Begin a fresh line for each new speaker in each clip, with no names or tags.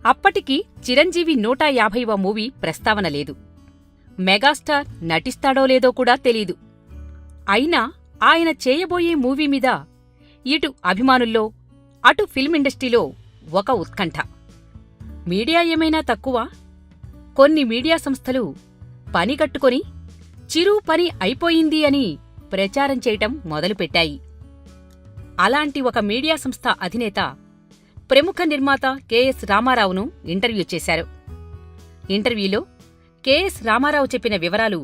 అప్పటికి చిరంజీవి 150వ మూవీ ప్రస్తావన లేదు. మెగాస్టార్ నటిస్తాడో లేదో కూడా తెలీదు. అయినా ఆయన చేయబోయే మూవీ మీద ఇటు అభిమానుల్లో అటు ఫిల్మ్ ఇండస్ట్రీలో ఒక ఉత్కంఠ. మీడియా ఏమైనా తక్కువ? కొన్ని మీడియా సంస్థలు పనిగట్టుకొని చిరు పని అయిపోయింది అని ప్రచారం చేయటం మొదలుపెట్టాయి. అలాంటి ఒక మీడియా సంస్థ అధినేత ప్రముఖ నిర్మాత కెఎస్ రామారావును ఇంటర్వ్యూ చేశారు. ఇంటర్వ్యూలో కెఎస్ రామారావు చెప్పిన వివరాలు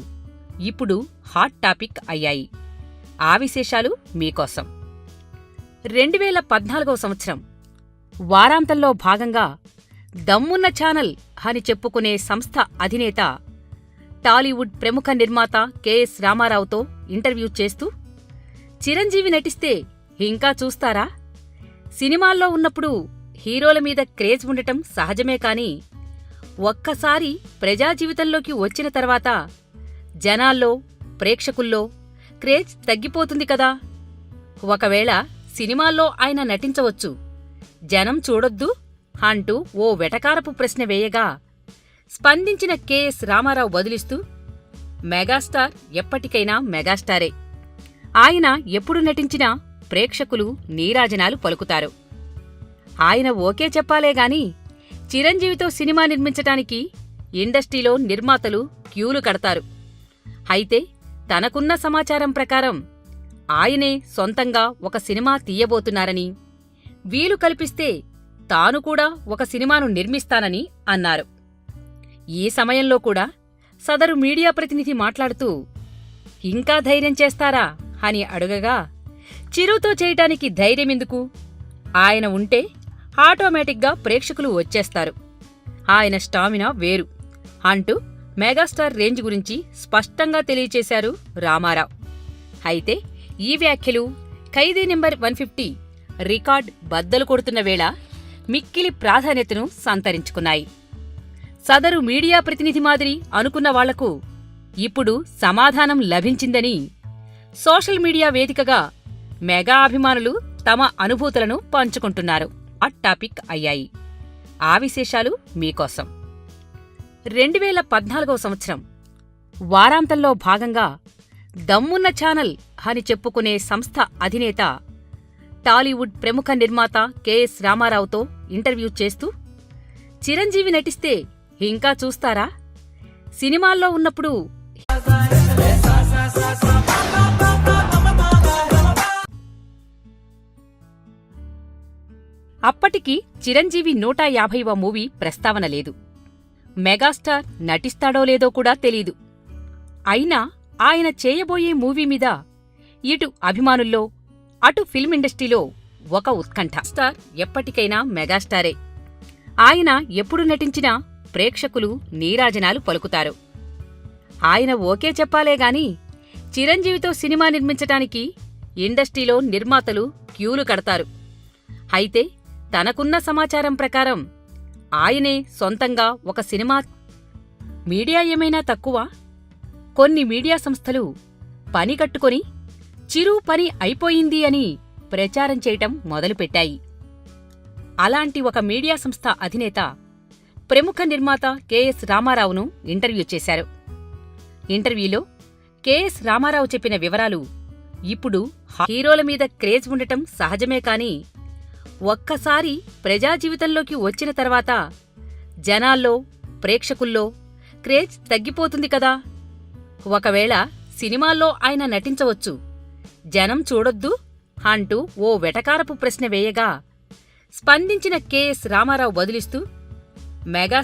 ఇప్పుడు హాట్ టాపిక్ అయ్యాయి. ఆ విశేషాలు మీకోసం. 2014వ సంవత్సరం వారాంతంలో భాగంగా దమ్మున్న ఛానల్ అని చెప్పుకునే సంస్థ అధినేత టాలీవుడ్ ప్రముఖ నిర్మాత కెఎస్ రామారావుతో ఇంటర్వ్యూ చేస్తూ, చిరంజీవి నటిస్తే ఇంకా చూస్తారా? సినిమాల్లో ఉన్నప్పుడు హీరోల మీద క్రేజ్ ఉండటం సహజమే కాని ఒక్కసారి ప్రజా జీవితంలోకి వచ్చిన తర్వాత జనాల్లో, ప్రేక్షకుల్లో క్రేజ్ తగ్గిపోతుంది కదా. ఒకవేళ సినిమాల్లో ఆయన నటించవచ్చు, జనం చూడొద్దు అంటూ ఓ వెటకారపు ప్రశ్న వేయగా స్పందించిన కెఎస్ రామారావు బదులిస్తూ, మెగాస్టార్ ఎప్పటికైనా మెగాస్టారే. ఆయన ఎప్పుడు నటించినా ప్రేక్షకులు నీరాజనాలు పలుకుతారు. ఆయన ఓకే చెప్పాలేగాని చిరంజీవితో సినిమా నిర్మించటానికి ఇండస్ట్రీలో నిర్మాతలు క్యూలు కడతారు. అయితే తనకున్న సమాచారం ప్రకారం ఆయనే సొంతంగా ఒక సినిమా తీయబోతున్నారని, వీలు కల్పిస్తే తాను కూడా ఒక సినిమాను నిర్మిస్తానని అన్నారు. ఈ సమయంలో కూడా సదరు మీడియా ప్రతినిధి మాట్లాడుతూ, ఇంకా ధైర్యం చేస్తారా అని అడుగగా, చిరుతో చేయటానికి ధైర్యమెందుకు? ఆయన ఉంటే ఆటోమేటిక్గా ప్రేక్షకులు వచ్చేస్తారు. ఆయన స్టామినా వేరు అంటూ మెగాస్టార్ రేంజ్ గురించి స్పష్టంగా తెలియచేశారు రామారావు. అయితే ఈ వ్యాఖ్యలు ఖైదీ నెంబర్ 150 రికార్డ్ బద్దలు కొడుతున్న వేళ మిక్కిలి ప్రాధాన్యతను సంతరించుకున్నాయి. సదరు మీడియా ప్రతినిధి మాదిరి అనుకున్న వాళ్లకు ఇప్పుడు సమాధానం లభించిందని సోషల్ మీడియా వేదికగా మెగా అభిమానులు తమ అనుభూతులను పంచుకుంటున్నారు. హాట్ టాపిక్ అయ్యాయి. ఆ విశేషాలు మీకోసం. 2014వ సంవత్సరం వారాంతంలో భాగంగా దమ్మున్న ఛానల్ అని చెప్పుకునే సంస్థ అధినేత టాలీవుడ్ ప్రముఖ నిర్మాత కెఎస్ రామారావుతో ఇంటర్వ్యూ చేస్తూ, చిరంజీవి నటిస్తే ఇంకా చూస్తారా? సినిమాల్లో ఉన్నప్పుడు అప్పటికి చిరంజీవి 150వ మూవీ ప్రస్తావన లేదు. మెగాస్టార్ నటిస్తాడో లేదో కూడా తెలీదు. అయినా ఆయన చేయబోయే మూవీ మీద ఇటు అభిమానుల్లో అటు ఫిల్మ్ ఇండస్ట్రీలో ఒక ఉత్కంఠ. స్టార్ ఎప్పటికైనా మెగాస్టారే. ఆయన ఎప్పుడు నటించినా ప్రేక్షకులు నీరాజనాలు పలుకుతారు. ఆయన ఓకే చెప్పాలేగాని చిరంజీవితో సినిమా నిర్మించటానికి ఇండస్ట్రీలో నిర్మాతలు క్యూలు కడతారు. అయితే తనకున్న సమాచారం ప్రకారం ఆయనే సొంతంగా ఒక సినిమా. మీడియా ఏమైనా తక్కువ? కొన్ని మీడియా సంస్థలు పనిగట్టుకొని చిరు పని అయిపోయింది అని ప్రచారం చేయటం మొదలుపెట్టాయి. అలాంటి ఒక మీడియా సంస్థ అధినేత ప్రముఖ నిర్మాత కెఎస్ రామారావును ఇంటర్వ్యూ చేశారు. ఇంటర్వ్యూలో కెఎస్ రామారావు చెప్పిన వివరాలు ఇప్పుడు హీరోల మీద క్రేజ్ ఉండటం సహజమే కాని ఒక్కసారి ప్రజా జీవితంలోకి వచ్చిన తర్వాత జనాల్లో, ప్రేక్షకుల్లో క్రేజ్ తగ్గిపోతుంది కదా. ఒకవేళ సినిమాల్లో ఆయన నటించవచ్చు, జనం చూడొద్దు అంటూ ఓ వెటకారపు ప్రశ్న వేయగా స్పందించిన కెఎస్ రామారావు బదులిస్తూ, మెగా